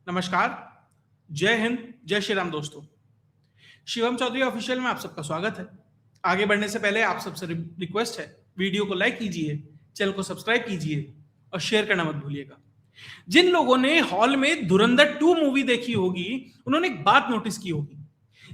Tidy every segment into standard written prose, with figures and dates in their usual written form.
नमस्कार, जय हिंद, जय श्री राम दोस्तों। शिवम चौधरी ऑफिशियल में आप सबका स्वागत है। आगे बढ़ने से पहले आप सबसे रिक्वेस्ट है, वीडियो को लाइक कीजिए, चैनल को सब्सक्राइब कीजिए और शेयर करना मत भूलिएगा। जिन लोगों ने हॉल में धुरंधर 2 मूवी देखी होगी, उन्होंने एक बात नोटिस की होगी।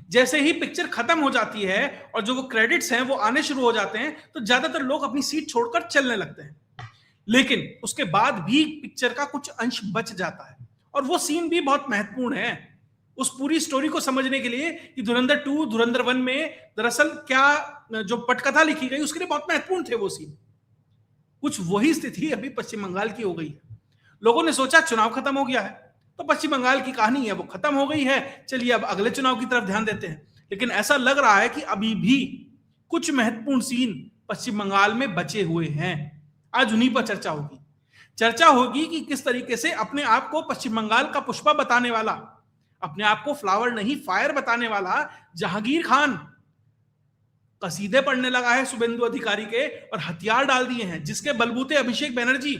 जैसे ही पिक्चर खत्म हो जाती है और जो वो क्रेडिट्स हैं वो आने शुरू हो जाते हैं, तो ज्यादातर लोग अपनी सीट छोड़कर चलने लगते हैं। लेकिन उसके बाद भी पिक्चर का कुछ अंश बच जाता है और वो सीन भी बहुत महत्वपूर्ण है उस पूरी स्टोरी को समझने के लिए कि धुरंधर 2, धुरंधर 1 में दरअसल क्या जो पटकथा लिखी गई उसके लिए बहुत महत्वपूर्ण थे वो सीन। कुछ वही स्थिति अभी पश्चिम बंगाल की हो गई है। लोगों ने सोचा चुनाव खत्म हो गया है, तो पश्चिम बंगाल की कहानी है वो खत्म हो गई है, चलिए अब अगले चुनाव की तरफ ध्यान देते हैं। लेकिन ऐसा लग रहा है कि अभी भी कुछ महत्वपूर्ण सीन पश्चिम बंगाल में बचे हुए हैं। आज उन्हीं पर चर्चा होगी कि किस तरीके से अपने आप को पश्चिम बंगाल का पुष्पा बताने वाला, अपने आप को फ्लावर नहीं फायर बताने वाला जहांगीर खान कसीदे पढ़ने लगा है शुभेंदु अधिकारी के और हथियार डाल दिए हैं, जिसके बलबूते अभिषेक बनर्जी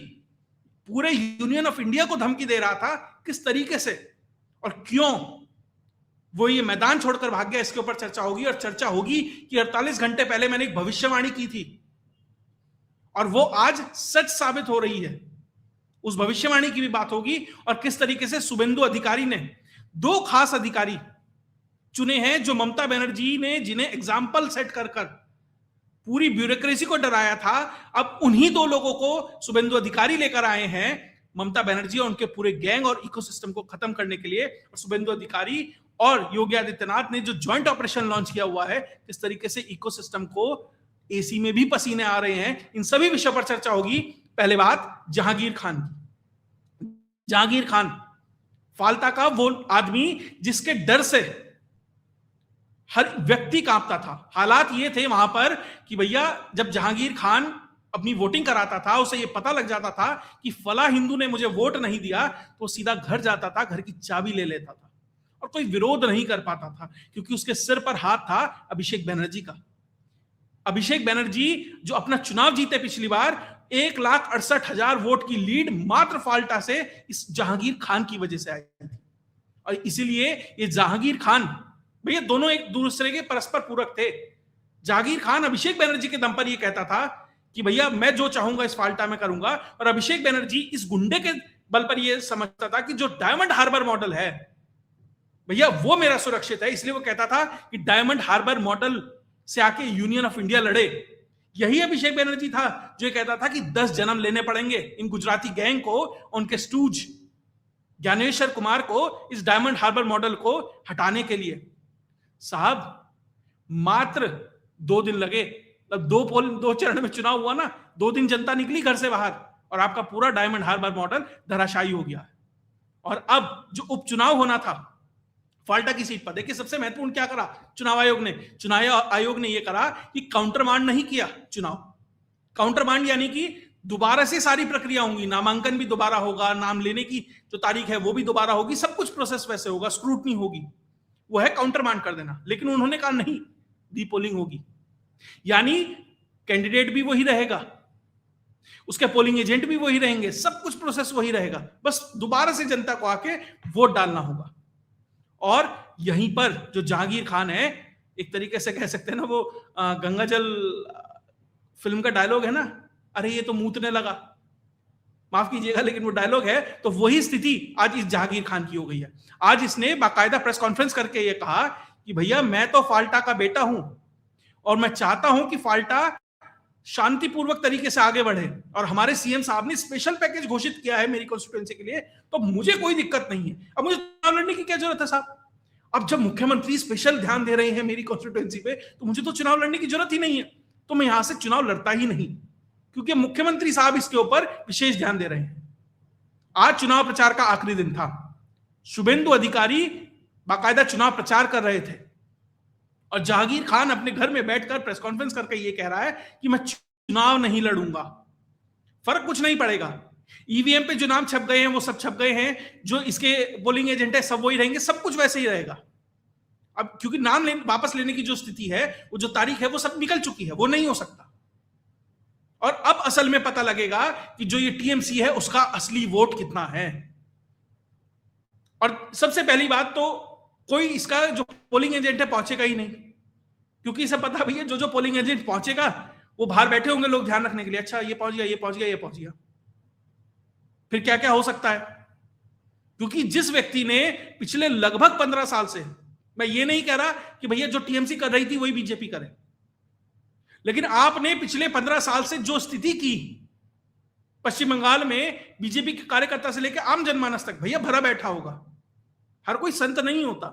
पूरे यूनियन ऑफ इंडिया को धमकी दे रहा था। किस तरीके से और क्यों वो ये मैदान छोड़कर भाग गया, इसके ऊपर चर्चा होगी। और चर्चा होगी कि 48 घंटे पहले मैंने एक भविष्यवाणी की थी और वो आज सच साबित हो रही है। उस भविष्यवाणी की भी बात होगी और किस तरीके से शुभेंदु अधिकारी ने 2 खास अधिकारी चुने हैं जो ममता बनर्जी ने जिन्हें एग्जाम्पल सेट कर पूरी ब्यूरोक्रेसी को डराया था, अब उन्हीं 2 लोगों को शुभेंदु अधिकारी लेकर आए हैं ममता बनर्जी और उनके पूरे गैंग और इकोसिस्टम को खत्म करने के लिए। और शुभेंदु अधिकारी और योगी आदित्यनाथ ने जो ज्वाइंट ऑपरेशन लॉन्च किया हुआ है, किस तरीके से इकोसिस्टम को एसी में भी पसीने आ रहे हैं, इन सभी विषयों पर चर्चा होगी। पहले बात जहांगीर खान की। जहांगीर खान फाल्टा का वो आदमी जिसके डर से हर व्यक्ति कांपता था। हालात ये थे वहां पर कि भैया जब जहांगीर खान अपनी वोटिंग कराता था, उसे ये पता लग जाता था कि फला हिंदू ने मुझे वोट नहीं दिया, तो सीधा घर जाता था, घर की चाबी ले लेता था और कोई विरोध नहीं कर पाता था, क्योंकि उसके सिर पर हाथ था अभिषेक बनर्जी का। अभिषेक बनर्जी जो अपना चुनाव जीते पिछली बार, 1,68,000 वोट की लीड मात्र फाल्टा से इस जहांगीर खान की वजह से आई थी। और इसीलिए ये जहांगीर खान, भैया दोनों एक दूसरे के परस्पर पूरक थे। जहांगीर खान अभिषेक बनर्जी के दम पर ये कहता था कि भैया मैं जो चाहूंगा इस फाल्टा में करूंगा, और अभिषेक बनर्जी इस गुंडे के बल पर यह समझता था कि जो डायमंड हार्बर मॉडल है भैया वो मेरा सुरक्षित है। इसलिए वो कहता था कि डायमंड हार्बर मॉडल से आके यूनियन ऑफ इंडिया लड़े। यही अभिषेक बनर्जी था जो ये कहता था कि 10 जन्म लेने पड़ेंगे इन गुजराती गैंग को, उनके स्टूज ज्ञानेश्वर कुमार को, इस डायमंड हार्बर मॉडल को हटाने के लिए। साहब मात्र 2 दिन लगे, तब 2 चरण में चुनाव हुआ ना, 2 दिन जनता निकली घर से बाहर और आपका पूरा डायमंड हार्बर मॉडल धराशायी हो गया। और अब जो उपचुनाव होना था फाल्टा की सीट पर, देखिए सबसे महत्वपूर्ण क्या करा चुनाव आयोग ने यह करा कि काउंटरमांड नहीं किया चुनाव। काउंटरमांड यानी कि दोबारा से सारी प्रक्रिया होंगी, नामांकन भी दोबारा होगा, नाम लेने की जो तारीख है वो भी दोबारा होगी, सब कुछ प्रोसेस वैसे होगा, स्क्रूटनी होगी, वो है काउंटरमांड कर देना। लेकिन उन्होंने कहा नहीं, रीपोलिंग होगी, यानी कैंडिडेट भी वही रहेगा, उसके पोलिंग एजेंट भी वही रहेंगे, सब कुछ प्रोसेस वही रहेगा, बस दोबारा से जनता को आके वोट डालना होगा। और यहीं पर जो जहांगीर खान है, एक तरीके से कह सकते हैं ना, वो गंगा जल फिल्म का डायलॉग है ना, अरे ये तो मूतने लगा, माफ कीजिएगा लेकिन वो डायलॉग है, तो वही स्थिति आज इस जहांगीर खान की हो गई है। आज इसने बाकायदा प्रेस कॉन्फ्रेंस करके ये कहा कि भैया मैं तो फाल्टा का बेटा हूं और मैं चाहता हूं कि फाल्टा शांतिपूर्वक तरीके से आगे बढ़े, और हमारे सीएम साहब ने स्पेशल पैकेज घोषित किया है मेरी कॉन्स्टिट्यूएंसी के लिए, तो मुझे कोई दिक्कत नहीं है। अब मुझे चुनाव लड़ने की क्या जरूरत है साहब? अब जब मुख्यमंत्री स्पेशल ध्यान दे रहे हैं मेरी कॉन्स्टिट्यूएंसी पे, तो मुझे तो चुनाव लड़ने की जरूरत ही नहीं है, तो मैं यहां से चुनाव लड़ता ही नहीं, क्योंकि मुख्यमंत्री साहब इसके ऊपर विशेष ध्यान दे रहे हैं। आज चुनाव प्रचार का आखिरी दिन था, शुभेंदु अधिकारी बाकायदा चुनाव प्रचार कर रहे थे और जहांगीर खान अपने घर में बैठकर प्रेस कॉन्फ्रेंस करके ये कह रहा है कि मैं चुनाव नहीं लड़ूंगा, फर्क कुछ नहीं पड़ेगा, ईवीएम पे जो नाम छप गए हैं वो सब छप गए हैं, जो इसके पोलिंग एजेंट है सब वही रहेंगे, सब कुछ वैसे ही रहेगा। अब क्योंकि नाम वापस लेने की जो स्थिति है, वो जो तारीख है वो सब निकल चुकी है, वो नहीं हो सकता। और अब असल में पता लगेगा कि जो ये टीएमसी है उसका असली वोट कितना है। और सबसे पहली बात तो कोई इसका जो पोलिंग एजेंट है पहुंचेगा ही नहीं, क्योंकि इसे पता भैया जो जो पोलिंग एजेंट पहुंचेगा वो बाहर बैठे होंगे लोग ध्यान रखने के लिए, अच्छा ये पहुंच गया, ये पहुंच गया, ये पहुंच गया। फिर क्या क्या हो सकता है, क्योंकि जिस व्यक्ति ने पिछले लगभग 15 साल से, मैं ये नहीं कह रहा कि भैया जो टीएमसी कर रही थी वही बीजेपी करे, लेकिन आपने पिछले 15 साल से जो स्थिति की पश्चिम बंगाल में बीजेपी के कार्यकर्ता से लेकर आम जनमानस तक, भैया भरा बैठा होगा। हर कोई संत नहीं होता,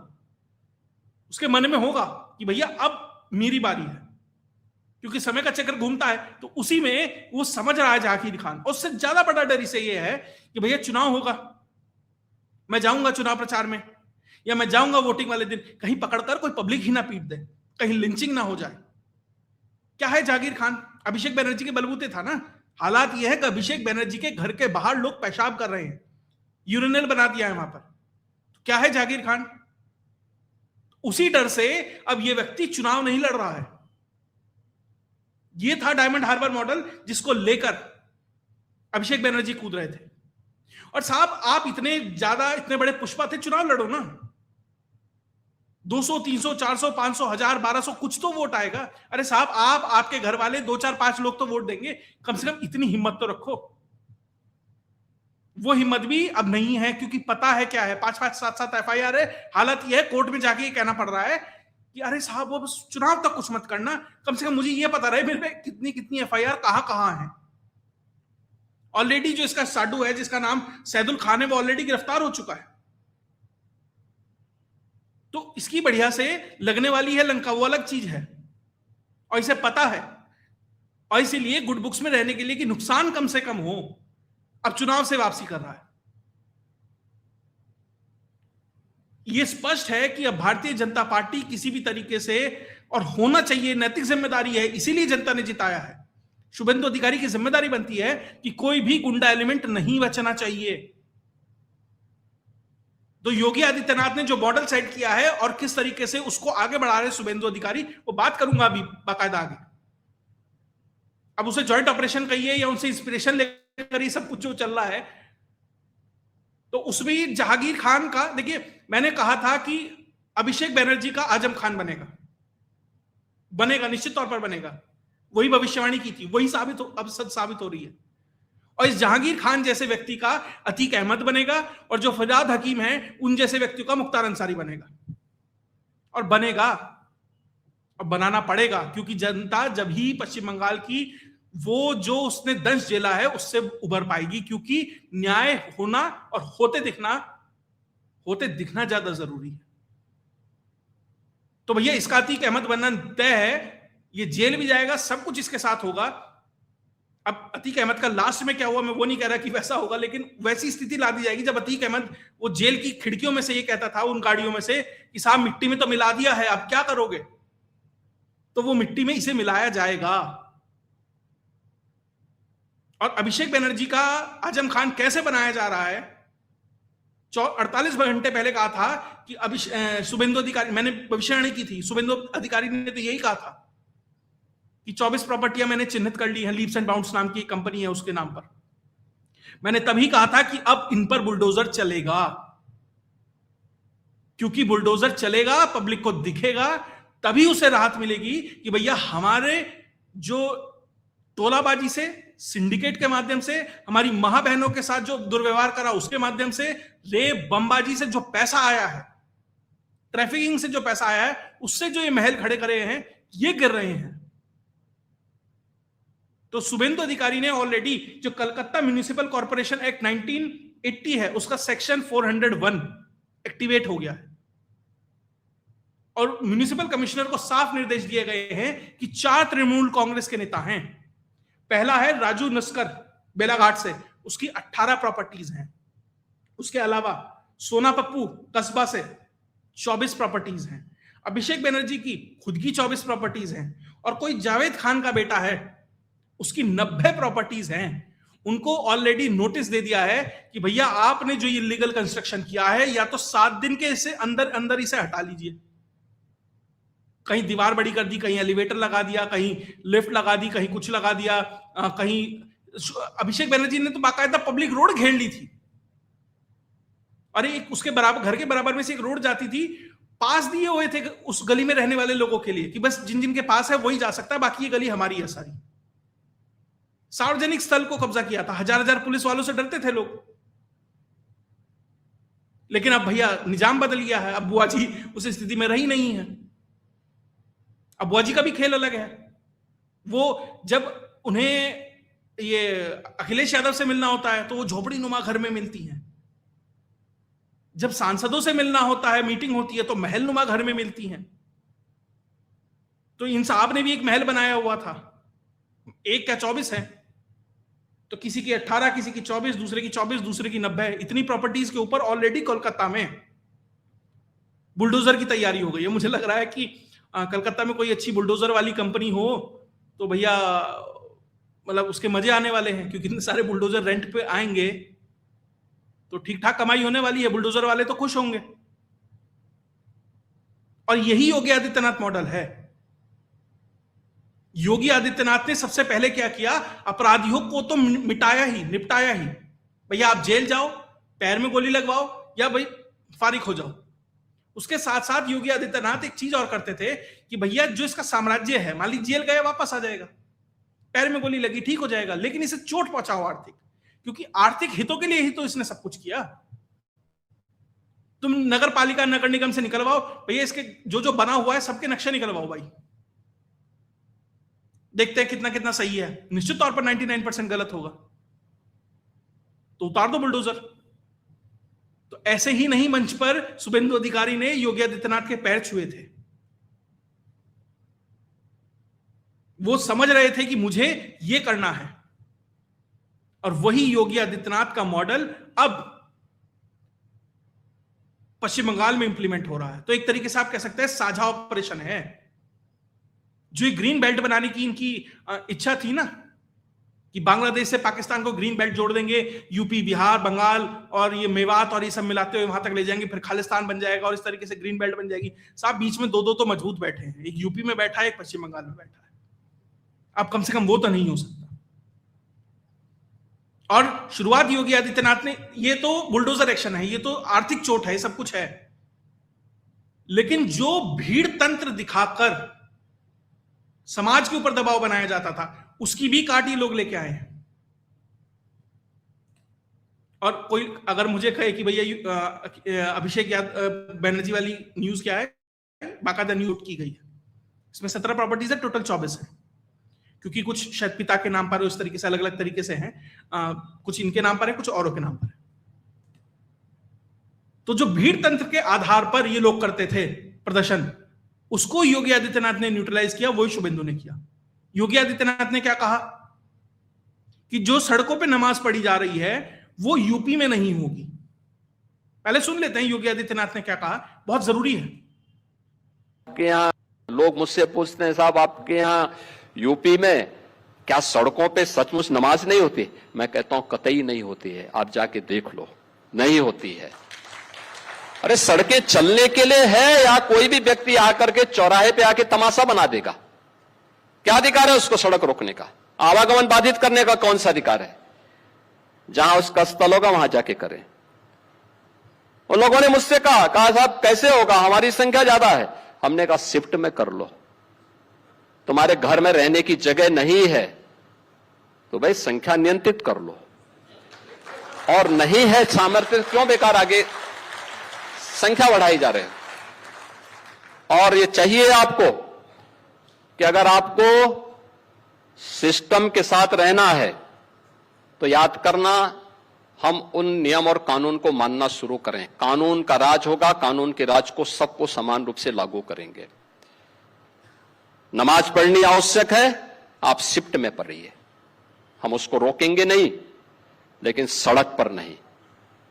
उसके मन में होगा कि भैया अब मेरी बारी है, क्योंकि समय का चक्कर घूमता है। तो उसी में वो समझ रहा है जहांगीर खान, और उससे ज्यादा बड़ा डर इसे ये है कि भैया चुनाव होगा, मैं जाऊंगा चुनाव प्रचार में या मैं जाऊंगा वोटिंग वाले दिन, कहीं पकड़कर कोई पब्लिक ही ना पीट दे, कहीं लिंचिंग ना हो जाए। क्या है जहांगीर खान, अभिषेक बनर्जी के बलबूते था ना। हालात यह है कि अभिषेक बनर्जी के घर के बाहर लोग पेशाब कर रहे हैं, यूरिनल बना दिया है वहां पर। तो क्या है जहांगीर खान, उसी डर से अब यह व्यक्ति चुनाव नहीं लड़ रहा है। यह था डायमंड हार्बर मॉडल जिसको लेकर अभिषेक बनर्जी कूद रहे थे। और साहब आप इतने ज्यादा, इतने बड़े पुष्पा थे, चुनाव लड़ो ना, 200, 300, 400, 500, 1000, 1200 कुछ तो वोट आएगा। अरे साहब आप, आपके घर वाले 2, 4, 5 लोग तो वोट देंगे, कम से कम इतनी हिम्मत तो रखो। वो हिम्मत भी अब नहीं है, क्योंकि पता है क्या है, 5-5, 7-7 एफआईआर है। हालत यह है कोर्ट में जाके ये कहना पड़ रहा है कि अरे साहब वो चुनाव तक कुछ मत करना, कम से कम मुझे ये पता रहे मेरे पे कितनी कितनी एफआईआर कहां है। ऑलरेडी जो इसका साडू है, जिसका नाम सैदुल खान है, वो ऑलरेडी गिरफ्तार हो चुका है। तो इसकी बढ़िया से लगने वाली है लंका, वो अलग चीज है, और इसे पता है, और इसीलिए गुड बुक्स में रहने के लिए कि नुकसान कम से कम हो, अब चुनाव से वापसी कर रहा है। यह स्पष्ट है कि अब भारतीय जनता पार्टी किसी भी तरीके से, और होना चाहिए, नैतिक जिम्मेदारी है, इसीलिए जनता ने जिताया है, शुभेंदु अधिकारी की जिम्मेदारी बनती है कि कोई भी गुंडा एलिमेंट नहीं बचना चाहिए। तो योगी आदित्यनाथ ने जो मॉडल सेट किया है और किस तरीके से उसको आगे बढ़ा रहे शुभेंदु अधिकारी, वो बात करूंगा अभी बाकायदा आगे। अब उसे जॉइंट ऑपरेशन कहिए या उनसे इंस्पिरेशन लेकर ये सब कुछ जो चल रहा है, तो उसमें जहांगीर खान का, देखिए मैंने कहा था कि अभिषेक बनर्जी का आजम खान बनेगा, निश्चित तौर पर बनेगा, वही भविष्यवाणी की थी, वही अब सच साबित हो रही है। और इस जहांगीर खान जैसे व्यक्ति का अतीक अहमद बनेगा, और जो फरियाद हकीम है उन जैसे व्यक्तियों का मुख्तार अंसारी बनेगा, और बनेगा, और बनाना पड़ेगा, क्योंकि जनता जब ही पश्चिम बंगाल की वो जो उसने दंश झेला है उससे उबर पाएगी, क्योंकि न्याय होना और होते दिखना ज्यादा जरूरी है। तो भैया इसका अतीक अहमद बनना तय है, ये जेल भी जाएगा, सब कुछ इसके साथ होगा। अब अतीक अहमद का लास्ट में क्या हुआ मैं वो नहीं कह रहा कि वैसा होगा, लेकिन वैसी स्थिति ला दी जाएगी जब अतीक अहमद वो जेल की खिड़कियों में से ये कहता था, उन गाड़ियों में से, कि साहब मिट्टी में तो मिला दिया है, अब क्या करोगे, तो वो मिट्टी में इसे मिलाया जाएगा। और अभिषेक बनर्जी का आजम खान कैसे बनाया जा रहा है, 48 घंटे पहले कहा था कि शुभेंदु अधिकारी, मैंने भविष्यवाणी की थी, शुभेंदु अधिकारी ने तो यही कहा था कि 24 प्रॉपर्टियां मैंने चिन्हित कर ली हैं, लीप्स एंड बाउंड्स नाम की कंपनी है उसके नाम पर। मैंने तभी कहा था कि अब इन पर बुलडोजर चलेगा, क्योंकि बुलडोजर चलेगा, पब्लिक को दिखेगा, तभी उसे राहत मिलेगी कि भैया हमारे जो टोलाबाजी से, सिंडिकेट के माध्यम से, हमारी मां बहनों के साथ जो दुर्व्यवहार करा उसके माध्यम से, रेप बमबाजी से जो पैसा आया है, ट्रैफिकिंग से जो पैसा आया है, उससे जो ये महल खड़े करे हैं, ये गिर रहे हैं। तो शुभेंदु अधिकारी ने ऑलरेडी जो कलकत्ता म्युनिसिपल कॉर्पोरेशन एक्ट 1980 है, उसका सेक्शन 401 एक्टिवेट हो गया है, और म्युनिसिपल कमिश्नर को साफ निर्देश दिए गए हैं कि 4 तृणमूल कांग्रेस के नेता हैं। पहला है राजू नस्कर बेलाघाट से, उसकी 18 प्रॉपर्टीज हैं। उसके अलावा सोना पप्पू कस्बा से 24 प्रॉपर्टीज हैं। अभिषेक बनर्जी की खुद की 24 प्रॉपर्टीज हैं, और कोई जावेद खान का बेटा है, उसकी 90 प्रॉपर्टीज हैं। उनको ऑलरेडी नोटिस दे दिया है कि भैया आपने जो इलीगल कंस्ट्रक्शन किया है, या तो 7 दिन के इसे अंदर इसे हटा लीजिए। कहीं दीवार बड़ी कर दी, कहीं एलिवेटर लगा दिया, कहीं लिफ्ट लगा दी, कहीं कुछ लगा दिया, कहीं अभिषेक बनर्जी ने तो बाकायदा पब्लिक रोड घेर ली थी, अरे एक उसके बराबर, घर के बराबर में से एक रोड जाती थी, पास दिए हुए थे उस गली में रहने वाले लोगों के लिए कि बस जिन जिन के पास है वही जा सकता है, बाकी ये गली हमारी है सारी। सार्वजनिक स्थल को कब्जा किया था, हजार हजार पुलिस वालों से डरते थे लोग। लेकिन अब भैया निजाम बदल गया है, अब बुआ जी उस स्थिति में रही नहीं है। अब बुआ जी का भी खेल अलग है। वो जब उन्हें ये अखिलेश यादव से मिलना होता है तो वो झोपड़ी नुमा घर में मिलती हैं, जब सांसदों से मिलना होता है, मीटिंग होती है, तो महल नुमा घर में मिलती हैं। तो इन साहब ने भी एक महल बनाया हुआ था, एक क्या 24 है, तो किसी की 18, किसी की 24, दूसरे की 24, दूसरे की 90, इतनी प्रॉपर्टीज के ऊपर ऑलरेडी कोलकाता में बुलडोजर की तैयारी हो गई है। मुझे लग रहा है कि कलकत्ता में कोई अच्छी बुलडोजर वाली कंपनी हो तो भैया मतलब उसके मजे आने वाले हैं, क्योंकि इतने सारे बुलडोजर रेंट पे आएंगे तो ठीक ठाक कमाई होने वाली है, बुलडोजर वाले तो खुश होंगे। और यही योगी आदित्यनाथ मॉडल है। योगी आदित्यनाथ ने सबसे पहले क्या किया, अपराधियों को तो मिटाया ही, निपटाया ही। भैया आप जेल जाओ, पैर में गोली लगवाओ, या भाई फारिग हो जाओ। उसके साथ साथ योगी आदित्यनाथ एक चीज और करते थे कि भैया जो इसका साम्राज्य है, मान लीजिए जेल गए वापस आ जाएगा, पैर में गोली लगी ठीक हो जाएगा, लेकिन इसे चोट पहुंचाओ आर्थिक, क्योंकि आर्थिक हितों के लिए ही तो इसने सब कुछ किया। तुम नगर पालिका नगर निगम से निकलवाओ भैया, इसके जो जो बना हुआ है सबके नक्शे निकलवाओ भाई, देखते हैं कितना कितना सही है। निश्चित तौर पर 99% गलत होगा तो उतार दो बुलडोजर। तो ऐसे ही नहीं मंच पर शुभेंदु अधिकारी ने योगी आदित्यनाथ के पैर छुए थे। वो समझ रहे थे कि मुझे ये करना है, और वही योगी आदित्यनाथ का मॉडल अब पश्चिम बंगाल में इंप्लीमेंट हो रहा है। तो एक तरीके से आप कह सकते हैं साझा ऑपरेशन है। जो ये ग्रीन बेल्ट बनाने की इनकी इच्छा थी ना, कि बांग्लादेश से पाकिस्तान को ग्रीन बेल्ट जोड़ देंगे, यूपी, बिहार, बंगाल और ये मेवात और ये सब मिलाते हुए वहां तक ले जाएंगे, फिर खालिस्तान बन जाएगा और इस तरीके से ग्रीन बेल्ट बन जाएगी। साहब बीच में दो दो तो मजबूत बैठे हैं, एक यूपी में बैठा है, एक पश्चिम बंगाल में बैठा है। अब कम से कम वो तो नहीं हो सकता। और शुरुआत योगी आदित्यनाथ ने, ये तो बुलडोजर एक्शन है, ये तो आर्थिक चोट है, सब कुछ है, लेकिन जो भीड़ तंत्र दिखाकर समाज के ऊपर दबाव बनाया जाता था उसकी भी काट ये लोग लेके आए हैं। और कोई अगर मुझे कहे कि भैया अभिषेक बनर्जी वाली न्यूज क्या है, बाकायदा न्यूज की गई है, इसमें 17 प्रॉपर्टीज है, टोटल 24 है, क्योंकि कुछ शायद पिता के नाम पर उस तरीके से अलग अलग तरीके से हैं, कुछ इनके नाम पर है, कुछ औरों के नाम पर है। तो जो भीड़ तंत्र के आधार पर ये लोग करते थे प्रदर्शन, उसको योगी आदित्यनाथ ने न्यूट्रलाइज किया, वही शुभेंदु ने किया। योगी आदित्यनाथ ने क्या कहा कि जो सड़कों पे नमाज पढ़ी जा रही है वो यूपी में नहीं होगी। पहले सुन लेते हैं योगी आदित्यनाथ ने क्या कहा, बहुत जरूरी है। आपके यहाँ लोग मुझसे पूछते हैं, साहब आपके यहाँ यूपी में क्या सड़कों पे सचमुच नमाज नहीं होती? मैं कहता हूं कतई नहीं होती है, आप जाके देख लो, नहीं होती है। अरे सड़कें चलने के लिए है, या कोई भी व्यक्ति आकर के चौराहे पे आके तमाशा बना देगा? क्या अधिकार है उसको सड़क रोकने का? आवागमन बाधित करने का कौन सा अधिकार है? जहां उसका स्थल होगा वहां जाके करें। उन लोगों ने मुझसे कहा साहब कैसे होगा, हमारी संख्या ज्यादा है। हमने कहा शिफ्ट में कर लो, तुम्हारे घर में रहने की जगह नहीं है तो भाई संख्या नियंत्रित कर लो, और नहीं है सामर्थ्य क्यों बेकार आगे संख्या बढ़ाई जा रहे हैं। और ये चाहिए आपको कि अगर आपको सिस्टम के साथ रहना है तो याद करना, हम उन नियम और कानून को मानना शुरू करें। कानून का राज होगा, कानून के राज को सबको समान रूप से लागू करेंगे। नमाज पढ़नी आवश्यक है, आप शिफ्ट में पढ़िए, हम उसको रोकेंगे नहीं, लेकिन सड़क पर नहीं।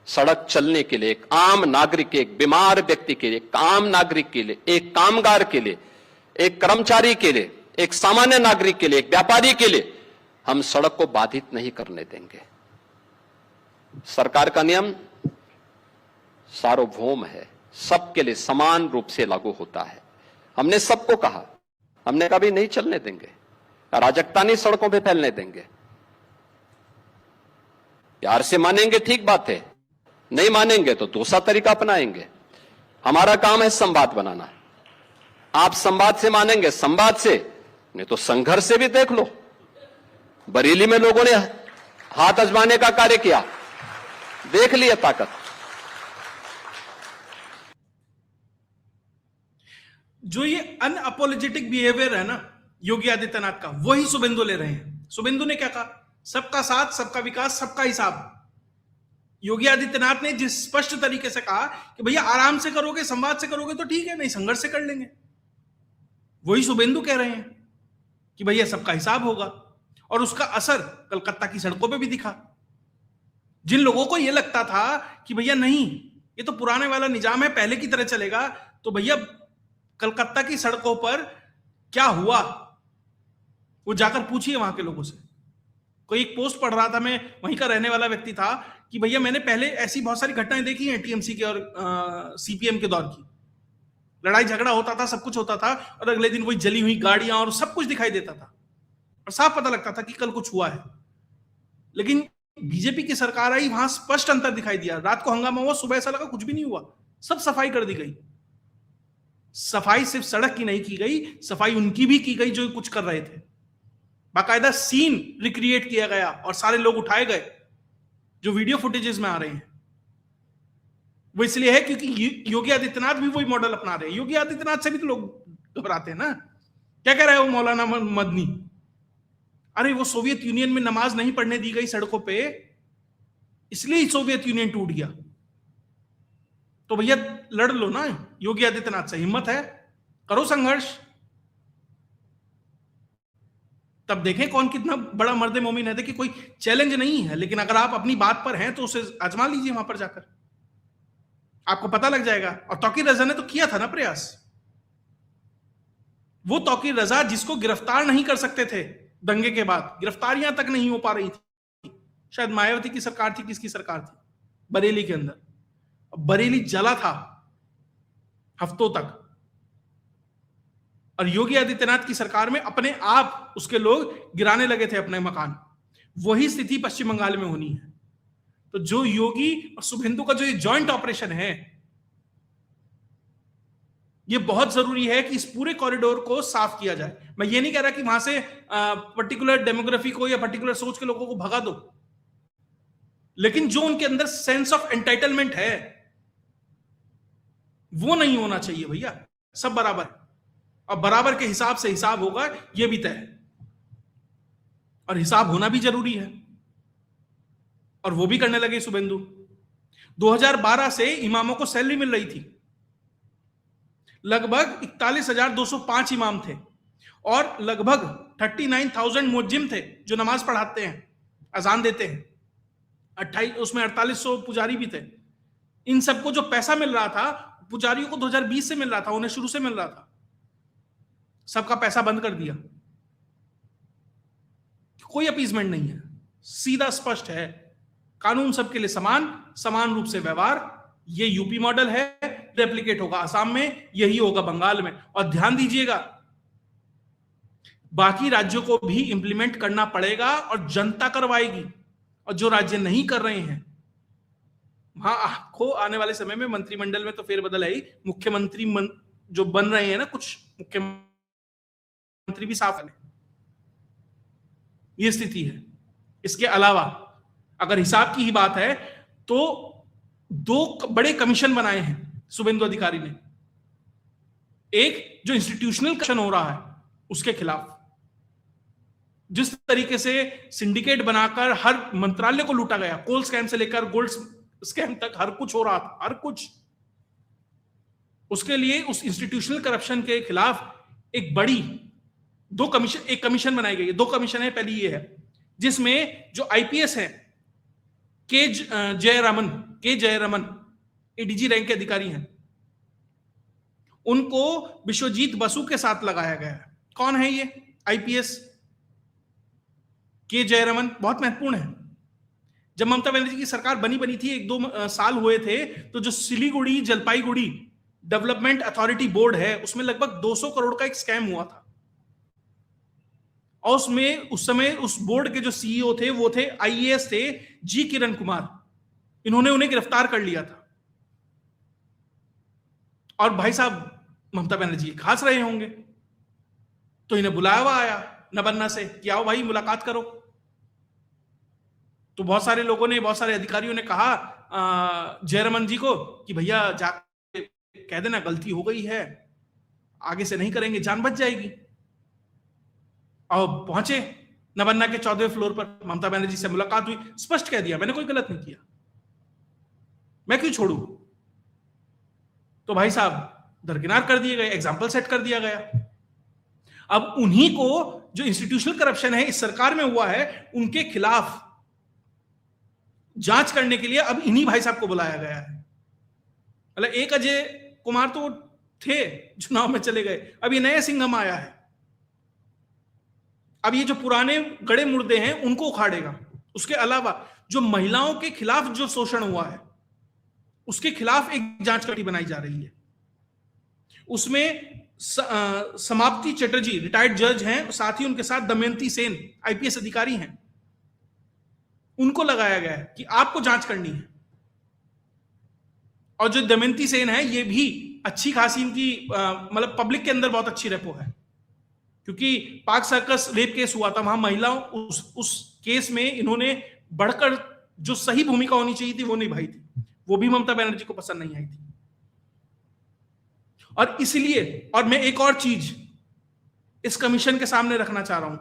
सड़क चलने के लिए एक आम नागरिक के, एक बीमार व्यक्ति के लिए, एक आम नागरिक के लिए, एक कामगार के लिए, एक कर्मचारी के लिए, एक सामान्य नागरिक के लिए, एक व्यापारी के लिए हम सड़क को बाधित नहीं करने देंगे। सरकार का नियम सार्वभौम है, सबके लिए समान रूप से लागू होता है। हमने सबको कहा, हमने कभी नहीं चलने देंगे, अराजकता नहीं सड़कों पे फैलने देंगे। प्यार से मानेंगे ठीक बात है, नहीं मानेंगे तो दूसरा तरीका अपनाएंगे। हमारा काम है संवाद बनाना। आप संवाद से मानेंगे, संवाद से, नहीं तो संघर्ष से भी देख लो। बरेली में लोगों ने हाथ आजमाने का कार्य किया, देख लिया ताकत। जो ये अनअपोलोजेटिक बिहेवियर है ना योगी आदित्यनाथ का, वही शुभेंदु ले रहे हैं। शुभेंदु ने क्या कहा? सबका साथ, सबका विकास, सबका हिसाब। योगी आदित्यनाथ ने जिस स्पष्ट तरीके से कहा कि भैया आराम से करोगे, संवाद से करोगे तो ठीक है, नहीं संघर्ष से कर लेंगे, वही शुभेंदु कह रहे हैं कि भैया सबका हिसाब होगा। और उसका असर कलकत्ता की सड़कों पे भी दिखा। जिन लोगों को यह लगता था कि भैया नहीं, ये तो पुराने वाला निजाम है, पहले की तरह चलेगा, तो भैया कलकत्ता की सड़कों पर क्या हुआ वो जाकर पूछिए वहां के लोगों से। कोई एक पोस्ट पढ़ रहा था, मैं वहीं का रहने वाला व्यक्ति था, कि भैया मैंने पहले ऐसी बहुत सारी घटनाएं देखी हैं टीएमसी के और सीपीएम के दौर की। लड़ाई झगड़ा होता था, सब कुछ होता था, और अगले दिन वही जली हुई गाड़ियां और सब कुछ दिखाई देता था, और साफ पता लगता था कि कल कुछ हुआ है। लेकिन बीजेपी की सरकार आई, वहां स्पष्ट अंतर दिखाई दिया। रात को हंगामा हुआ, सुबह ऐसा लगा कुछ भी नहीं हुआ, सब सफाई कर दी गई। सफाई सिर्फ सड़क की नहीं की गई, सफाई उनकी भी की गई जो कुछ कर रहे थे। बाकायदा सीन रिक्रिएट किया गया और सारे लोग उठाए गए जो वीडियो फुटेजेस में आ रहे हैं। वो इसलिए है क्योंकि योगी आदित्यनाथ भी वही मॉडल अपना रहे हैं। योगी आदित्यनाथ से भी तो लोग घबराते हैं ना। क्या कह रहा है वो मौलाना मदनी? अरे वो सोवियत यूनियन में नमाज नहीं पढ़ने दी गई सड़कों पे, इसलिए सोवियत यूनियन टूट गया। तो भैया लड़ लो ना योगी आदित्यनाथ से, हिम्मत है, करो संघर्ष, तब देखें कौन कितना बड़ा मर्द मोमिन है। देखिए कोई चैलेंज नहीं है, लेकिन अगर आप अपनी बात पर हैं तो उसे आजमा लीजिए वहां पर जाकर, आपको पता लग जाएगा। और तौकीर रजा ने तो किया था ना प्रयास। वो तौकीर रजा जिसको गिरफ्तार नहीं कर सकते थे दंगे के बाद, गिरफ्तारियां तक नहीं हो पा रही थी, शायद मायावती की सरकार थी, किसकी सरकार थी, बरेली के अंदर, बरेली जला था हफ्तों तक, और योगी आदित्यनाथ की सरकार में अपने आप उसके लोग गिराने लगे थे अपने मकान। वही स्थिति पश्चिम बंगाल में होनी है। तो जो योगी और शुभेंदु का जो ये जॉइंट ऑपरेशन है, ये बहुत जरूरी है कि इस पूरे कॉरिडोर को साफ किया जाए। मैं ये नहीं कह रहा कि वहां से पर्टिकुलर डेमोग्राफी को या पर्टिकुलर सोच के लोगों को भगा दो, लेकिन जो उनके अंदर सेंस ऑफ एंटाइटलमेंट है वो नहीं होना चाहिए भैया। सब बराबर, और बराबर के हिसाब से हिसाब होगा, यह भी तय है, और हिसाब होना भी जरूरी है, और वो भी करने लगे शुभेंदु। 2012 से इमामों को सैलरी मिल रही थी, लगभग 41,205 इमाम थे, और लगभग 39,000 मुअज्जिम थे जो नमाज पढ़ाते हैं, अजान देते हैं। 28 उसमें 4800 पुजारी भी थे। इन सबको जो पैसा मिल रहा था, पुजारियों को 2020 से मिल रहा था, उन्हें शुरू से मिल रहा था, सबका पैसा बंद कर दिया। कोई अपीजमेंट नहीं है, सीधा स्पष्ट है, कानून सबके लिए समान, समान रूप से व्यवहार। ये यूपी मॉडल है, रेप्लिकेट होगा असम में, यही होगा बंगाल में। और ध्यान दीजिएगा, बाकी राज्यों को भी इंप्लीमेंट करना पड़ेगा और जनता करवाएगी। और जो राज्य नहीं कर रहे हैं, वहां आपको आने वाले समय में मंत्रिमंडल में तो फेरबदल है ही, मुख्यमंत्री जो बन रहे हैं ना, कुछ मुख्यमंत्री भी साफ है, ये स्थिति है। इसके अलावा अगर हिसाब की ही बात है तो 2 बड़े कमीशन बनाए हैं शुभेंदु अधिकारी ने। एक जो इंस्टीट्यूशनल करप्शन हो रहा है उसके खिलाफ, जिस तरीके से सिंडिकेट बनाकर हर मंत्रालय को लूटा गया, कोल स्कैम से लेकर गोल्ड स्कैम तक हर कुछ हो रहा था, हर कुछ। उसके लिए उस इंस्टीट्यूशनल करप्शन के खिलाफ एक बड़ी एक कमीशन बनाई गई है। 2 कमीशन है। पहली ये है जिसमें जो आईपीएस है के जयरामन एडीजी रैंक के अधिकारी हैं, उनको विश्वजीत बसु के साथ लगाया गया है। कौन है ये आईपीएस? के जयरामन बहुत महत्वपूर्ण है। जब ममता बनर्जी की सरकार बनी थी, 1-2 साल हुए थे, तो जो Siliguri Jalpaiguri development authority board है, उसमें लगभग 200 करोड़ का एक स्कैम हुआ था। और उसमें उस समय उस बोर्ड के जो सीईओ थे वो थे आईएएस थे जी किरण कुमार। इन्होंने उन्हें गिरफ्तार कर लिया था। और भाई साहब ममता बनर्जी खास रहे होंगे, तो इन्हें बुलाया हुआ आया नबन्ना से कि आओ भाई मुलाकात करो। तो बहुत सारे लोगों ने, बहुत सारे अधिकारियों ने कहा जयरमन जी को कि भैया जाके कह देना गलती हो गई है, आगे से नहीं करेंगे, जान बच जाएगी। और पहुंचे नबन्ना के 14वें फ्लोर पर, ममता बनर्जी से मुलाकात हुई, स्पष्ट कह दिया मैंने कोई गलत नहीं किया, मैं क्यों छोड़ू। तो भाई साहब दरकिनार कर दिए गए, एग्जाम्पल सेट कर दिया गया। अब उन्हीं को, जो इंस्टीट्यूशनल करप्शन है इस सरकार में हुआ है, उनके खिलाफ जांच करने के लिए अब इन्हीं भाई साहब को बुलाया गया है। मतलब एक अजय कुमार तो थे, चुनाव में चले गए, अब ये नया सिंघम आया है। अब ये जो पुराने गड़े मुर्दे हैं उनको उखाड़ेगा। उसके अलावा जो महिलाओं के खिलाफ जो शोषण हुआ है उसके खिलाफ एक जांच कमेटी बनाई जा रही है। उसमें समाप्ति चटर्जी रिटायर्ड जज हैं, साथ ही उनके साथ दमयंती सेन आईपीएस अधिकारी हैं, उनको लगाया गया है कि आपको जांच करनी है। और जो दमयंती सेन है ये भी अच्छी खासी इनकी मतलब पब्लिक के अंदर बहुत अच्छी रेपो है, क्योंकि पाक सर्कस रेप केस हुआ था, वहां महिलाओं उस केस में इन्होंने बढ़कर जो सही भूमिका होनी चाहिए थी वो निभाई थी, वो भी ममता बनर्जी को पसंद नहीं आई थी। और इसलिए, और मैं एक और चीज इस कमीशन के सामने रखना चाह रहा हूं,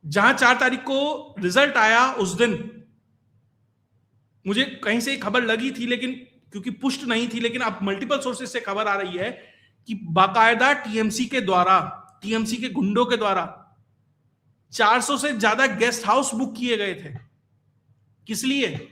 जहां 4 तारीख को रिजल्ट आया उस दिन मुझे कहीं से खबर लगी थी, लेकिन क्योंकि पुष्ट नहीं थी, लेकिन अब मल्टीपल सोर्सेज से खबर आ रही है कि बाकायदा टीएमसी के द्वारा, टीएमसी के गुंडों के द्वारा 400 से ज्यादा गेस्ट हाउस बुक किए गए थे। किस लिए?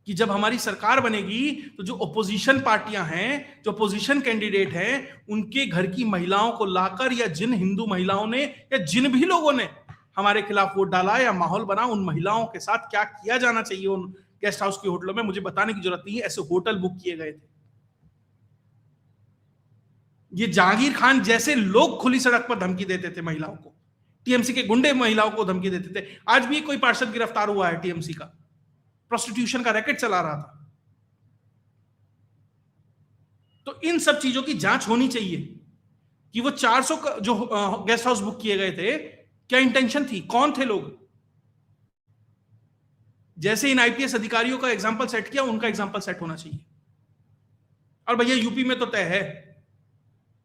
कि जब हमारी सरकार बनेगी तो जो ओपोजिशन पार्टियां हैं, जो ओपोजिशन कैंडिडेट हैं, उनके घर की महिलाओं को लाकर, या जिन हिंदू महिलाओं ने या जिन भी लोगों ने हमारे खिलाफ वोट डाला या माहौल बना, उन महिलाओं के साथ क्या किया जाना चाहिए उन गेस्ट हाउस की होटलों में, मुझे बताने की जरूरत नहीं है। ऐसे होटल बुक किए गए थे। ये जहांगीर खान जैसे लोग खुली सड़क पर धमकी देते थे महिलाओं को, टीएमसी के गुंडे महिलाओं को धमकी देते थे। आज भी कोई पार्षद गिरफ्तार हुआ है टीएमसी का, प्रोस्टिट्यूशन का रैकेट चला रहा था। तो इन सब चीजों की जांच होनी चाहिए कि वो 400 जो गेस्ट हाउस बुक किए गए थे, क्या इंटेंशन थी, कौन थे लोग। जैसे इन आईपीएस अधिकारियों का एग्जाम्पल सेट किया, उनका एग्जाम्पल सेट होना चाहिए। और भैया यूपी में तो तय है,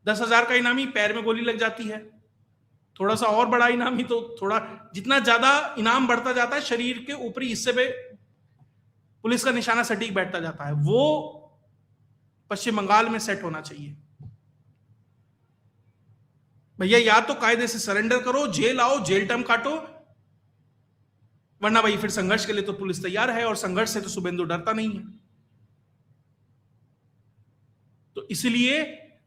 10,000 का इनामी, पैर में गोली लग जाती है। थोड़ा सा और बड़ा इनामी तो थोड़ा, जितना ज्यादा इनाम बढ़ता जाता है, शरीर के ऊपरी हिस्से पे पुलिस का निशाना सटीक बैठता जाता है। वो पश्चिम बंगाल में सेट होना चाहिए। भैया या तो कायदे से सरेंडर करो, जेल आओ, जेल टर्म काटो, वरना भाई फिर संघर्ष के लिए तो पुलिस तैयार है, और संघर्ष से तो शुभेंदु डरता नहीं है। तो इसलिए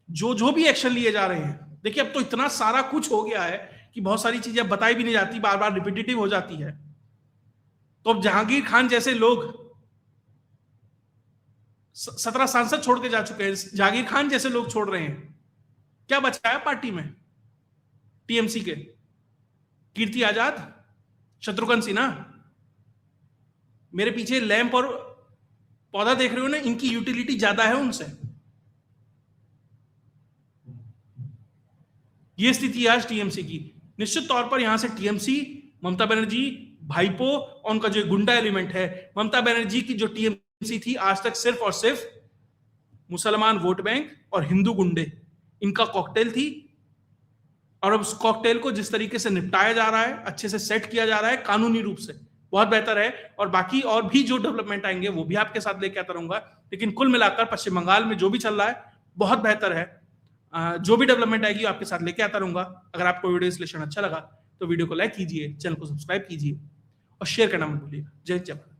जो भी एक्शन लिए जा रहे हैं, देखिए अब तो इतना सारा कुछ हो गया है कि बहुत सारी चीजें बताई भी नहीं जाती, बार बार रिपीटेटिव हो जाती है। तो अब जहांगीर खान जैसे लोग 17 सांसद छोड़ के जा चुके हैं, जहांगीर खान जैसे लोग छोड़ रहे हैं, क्या बचा है पार्टी में? टीएमसी के कीर्ति आजाद, शत्रुघ्न सिन्हा, मेरे पीछे लैंप और पौधा देख रहे हो ना, इनकी यूटिलिटी ज्यादा है उनसे। ये स्थिति आज टीएमसी की। निश्चित तौर पर यहां से टीएमसी, ममता बनर्जी, भाईपो और उनका जो गुंडा एलिमेंट है, ममता बनर्जी की जो टीएमसी थी आज तक सिर्फ और सिर्फ मुसलमान वोट बैंक और हिंदू गुंडे, इनका कॉकटेल थी। और अब उस कॉकटेल को जिस तरीके से निपटाया जा रहा है, अच्छे से सेट किया जा रहा है कानूनी रूप से, बहुत बेहतर है। और बाकी और भी जो डेवलपमेंट आएंगे वो भी आपके साथ लेके आता रहूंगा। लेकिन कुल मिलाकर पश्चिम बंगाल में जो भी चल रहा है बहुत बेहतर है। जो भी डेवलपमेंट आएगी आपके साथ लेके आता रहूंगा। अगर आपको वीडियो विश्लेषण अच्छा लगा तो वीडियो को लाइक कीजिए, चैनल को सब्सक्राइब कीजिए और शेयर करना मत भूलिएगा। जय जय भारत।